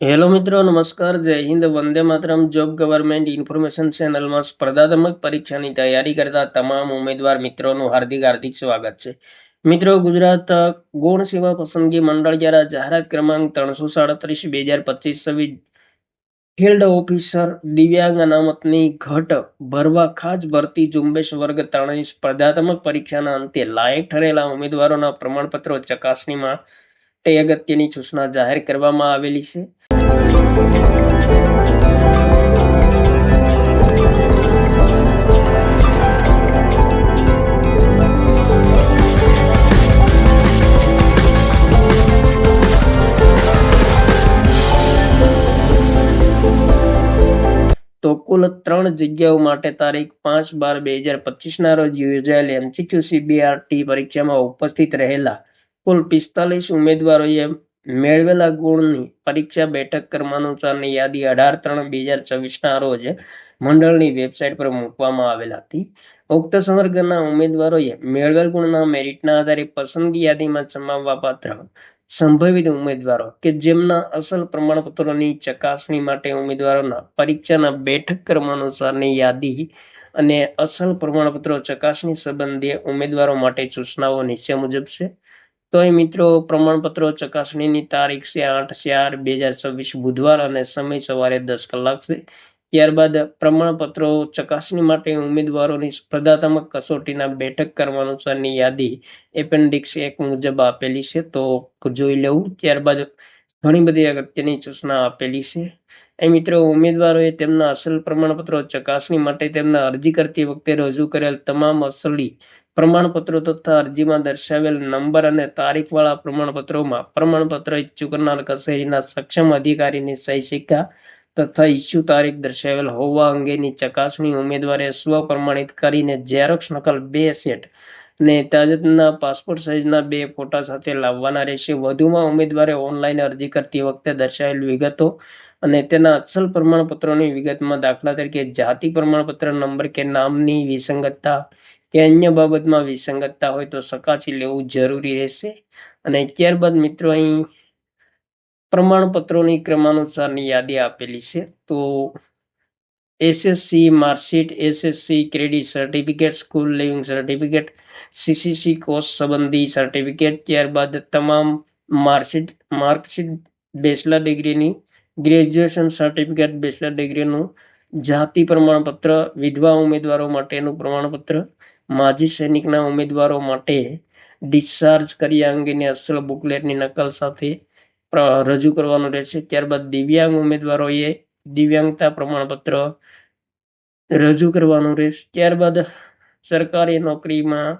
Hello મિત્રો, નમસ્કાર, જય Hind, Vande Mataram. Job government information ચેનલમાં સ્પર્ધાત્મક પરીક્ષાની તૈયારી કરતા તમામ ઉમેદવાર મિત્રોનું હાર્દિક સ્વાગત છે. મિત્રો, ગુજરાત ગૌણ સેવા પસંદગી મંડળ દ્વારા જાહેરાત ક્રમાંક 337/2025 ફિલ્ડ ઓફિસર દિવ્યાંગ અનામતની ઘટ ભરવા ખાસ ભરતી ઝુંબેશ વર્ગ 3 સ્પર્ધાત્મક પરીક્ષાના અંતે લાયક ઠરેલા ઉમેદવારોના પ્રમાણપત્રો ચકાસણી માટે અગત્યની સૂચના જાહેર કરવામાં આવેલી છે. તો કુલ 3 જગ્યાઓ માટે તારીખ 5/12/2025 રોજ યોજાયેલ MCQ CBRT પરીક્ષામાં ઉપસ્થિત રહેલા કુલ 45 ઉમેદવારોએ મેળવેલા ગુણની પરીક્ષા બેઠક ક્રમાનુસારની યાદી 18/3/2024 રોજ મંડળની વેબસાઇટ પર મૂકવામાં આવેલ હતી. ઉક્ત સંવર્ગના ઉમેદવારોએ મેળવેલ ગુણના મેરિટના આધારે પસંદગી યાદીમાં સમાવવા પાત્ર સંભવિત ઉમેદવારો કે જેમના અસલ પ્રમાણપત્રોની ચકાસણી માટે ઉમેદવારોના પરીક્ષાના બેઠક ક્રમાનુસારની યાદી અને અસલ પ્રમાણપત્રો ચકાસણી સંબંધે ઉમેદવારો માટે સૂચનાઓ નીચે મુજબ છે. તો એ મિત્રો, પ્રમાણપત્રો ચકાસણીની તારીખ છે 8/4/2026 બુધવાર અને સમય સવારે 10 કલાક છે. ત્યારબાદ પ્રમાણપત્રો ચકાસણી માટે ઉમેદવારોની સ્પર્ધાત્મક કસોટીના બેઠક ક્રમાનુસારની યાદી એપેન્ડિક્સ 1 મુજબ આપેલી છે, તો જોઈ લેવું. ત્યારબાદ ઘણી બધી અગત્યની સૂચના આપેલી છે. એ મિત્રો, ઉમેદવારોએ તેમના અસલ પ્રમાણપત્રો ચકાસણી માટે તેમના અરજી કરતી વખતે રજૂ કરેલ તમામ અસલી પ્રમાણપત્રો તથા અરજીમાં દર્શાવેલ નંબર અને તારીખવાળા પ્રમાણપત્રોમાં પ્રમાણપત્ર ઇસ્યુ કરનાર કચેરીના સક્ષમ અધિકારીની સહી સિક્કા તથા ઇસ્યુ તારીખ દર્શાવેલ હોવા અંગેની ચકાસણી ઉમેદવારે સ્વપ્રમાણિત કરીને ઝેરોક્ષ નકલ 2 સેટ અને તાજેતરના પાસપોર્ટ સાઇઝના 2 ફોટા સાથે લાવવાના રહેશે. વધુમાં ઉમેદવારે ઓનલાઈન અરજી કરતી વખતે દર્શાવેલ વિગતો અને તેના અસલ પ્રમાણપત્રોની વિગતમાં દાખલા તરીકે જાતિ પ્રમાણપત્ર નંબર કે નામની વિસંગતતા કે અન્ય બાબતમાં વિસંગતતા હોય તો ચકાસી લેવું જરૂરી રહેશે. અને ત્યારબાદ મિત્રો, અહીં પ્રમાણપત્રોની ક્રમાનુસારની યાદી આપેલી છે. તો SSC marksheet, SSC credit certificate, school leaving certificate, CCC course સંબંધી સર્ટિફિકેટ, ત્યારબાદ તમામ માર્કશીટ, બેચલર ડિગ્રીની, ગ્રેજ્યુએશન સર્ટિફિકેટ, બેચલર ડિગ્રીનું, જાતિ પ્રમાણપત્ર, વિધવા ઉમેદવારો માટેનું પ્રમાણપત્ર, માજી સૈનિકના ઉમેદવારો માટે ડિસ્ચાર્જ કર્યા અંગેની અસલ બુકલેટની નકલ સાથે રજૂ કરવાનું રહેશે. ત્યારબાદ દિવ્યાંગ ઉમેદવારોએ દિવ્યાંગતા પ્રમાણપત્ર રજૂ કરવાનું રહેશે. ત્યારબાદ સરકારી નોકરીમાં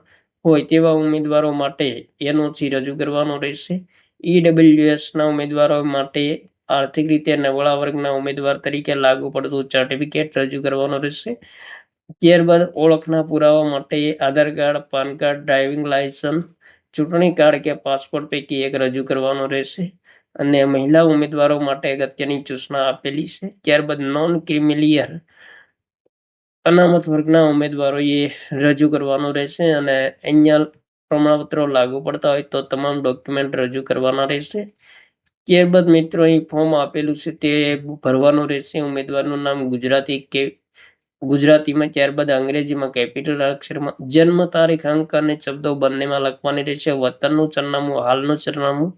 હોય તેવા ઉમેદવારો માટે NOC રજૂ કરવાનો રહેશે. EWSના ઉમેદવારો માટે આર્થિક રીતે નબળા વર્ગના ઉમેદવાર તરીકે લાગુ પડતું સર્ટિફિકેટ રજૂ કરવાનું રહેશે. ત્યારબાદ ઓળખના પુરાવા માટે Aadhaar card, PAN card, driving licence, ચૂંટણી કાર્ડ કે પાસપોર્ટ પૈકી એક રજૂ કરવાનો રહેશે. અને મહિલા ઉમેદવારો માટે અગત્યની સૂચના આપેલી છે. ત્યારબાદ નોન ક્રિમિલિયર અનામત વર્ગના ઉમેદવારોએ રજૂ કરવાનું રહેશે. અને અહીંયા પ્રમાણપત્રો લાગુ પડતા હોય તો તમામ ડોક્યુમેન્ટ રજૂ કરવાના રહેશે. ત્યારબાદ મિત્રો, અહીં ફોર્મ આપેલું છે તે ભરવાનું રહેશે. ઉમેદવારનું નામ ગુજરાતીમાં, ત્યારબાદ અંગ્રેજીમાં કેપિટલ અક્ષરમાં, જન્મ તારીખ, અંક અને શબ્દો બંનેમાં લખવાની રહેશે. વતનનું સરનામું, હાલનું સરનામું,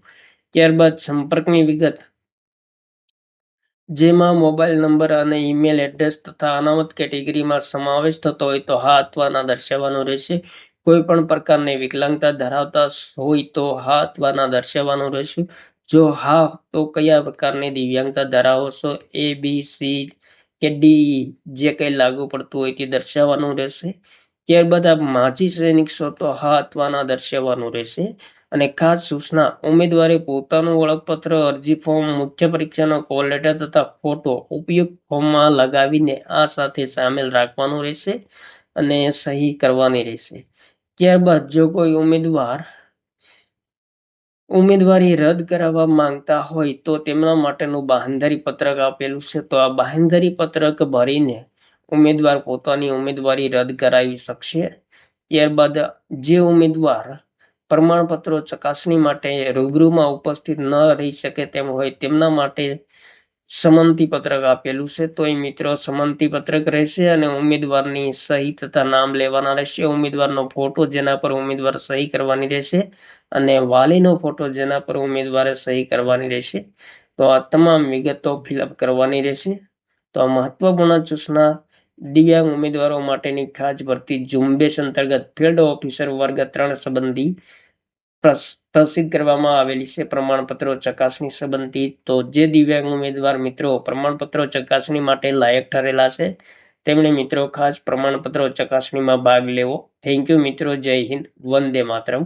ત્યારબાદ સંપર્કની વિગત જેમાં મોબાઈલ નંબર અને ઈમેલ એડ્રેસ તથા અનામત કેટેગરીમાં સમાવેશ થતો હોય તો હા અથવા ના દર્શાવવાનું રહેશે. કોઈ પણ પ્રકારની વિકલાંગતા ધરાવતા હોય તો હા અથવા ના દર્શાવવાનું રહેશે. જો હા તો કયા પ્રકારની દિવ્યાંગતા ધરાવો છો, A, B, C કે D જે કંઈ લાગુ પડતું હોય તે દર્શાવવાનું રહેશે. ત્યારબાદ આપ માજી સૈનિક છો તો હા અથવા ના દર્શાવવાનું રહેશે. અને ખાસ સૂચના, ઉમેદવારે પોતાનું ઓળખપત્ર, અરજી ફોર્મ, મુખ્ય પરીક્ષાનો કોલ લેટર તથા ફોટો ઉપયુક્ત ફોર્મમાં લગાવીને આ સાથે સામેલ રાખવાનું રહેશે અને સહી કરવાની રહેશે. ત્યારબાદ જો કોઈ ઉમેદવારી રદ કરાવવા માંગતા હોય તો તેમના માટેનું બાંહેધરી પત્રક આપેલું છે. તો આ બાંહેધરી પત્રક ભરીને ઉમેદવાર પોતાની ઉમેદવારી રદ કરાવી શકશે. ત્યારબાદ જે ઉમેદવાર પ્રમાણપત્રો ચકાસણી માટે રૂબરૂમાં ઉપસ્થિત ન રહી શકે તેમ હોય તેમના માટે સંમતિ પત્રક આપેલું છે તો એ મિત્રો સંમતિ પત્રક રહેશે અને ઉમેદવારની સહી તથા નામ લેવાના રહેશે. ઉમેદવારનો ફોટો જેના પર ઉમેદવાર સહી કરવાની રહેશે અને વાલીનો ફોટો જેના પર ઉમેદવારે સહી કરવાની રહેશે. તો આ તમામ વિગતો ફિલઅપ કરવાની રહેશે. તો આ મહત્વપૂર્ણ સૂચના દિવ્યાંગ ઉમેદવારો માટેની ખાસ ભરતી ઝુંબેશ અંતર્ગત ફિલ્ડ ઓફિસર વર્ગ 3 સંબંધી પ્રસિદ્ધ કરવામાં આવેલી છે પ્રમાણપત્રો ચકાસણી સંબંધી. તો જે દિવ્યાંગ ઉમેદવાર મિત્રો પ્રમાણપત્રો ચકાસણી માટે લાયક ઠરેલા છે તેમણે મિત્રો ખાસ પ્રમાણપત્રો ચકાસણીમાં ભાગ લેવો. થેન્ક યુ મિત્રો. જય હિન્દ. વંદે માતરમ.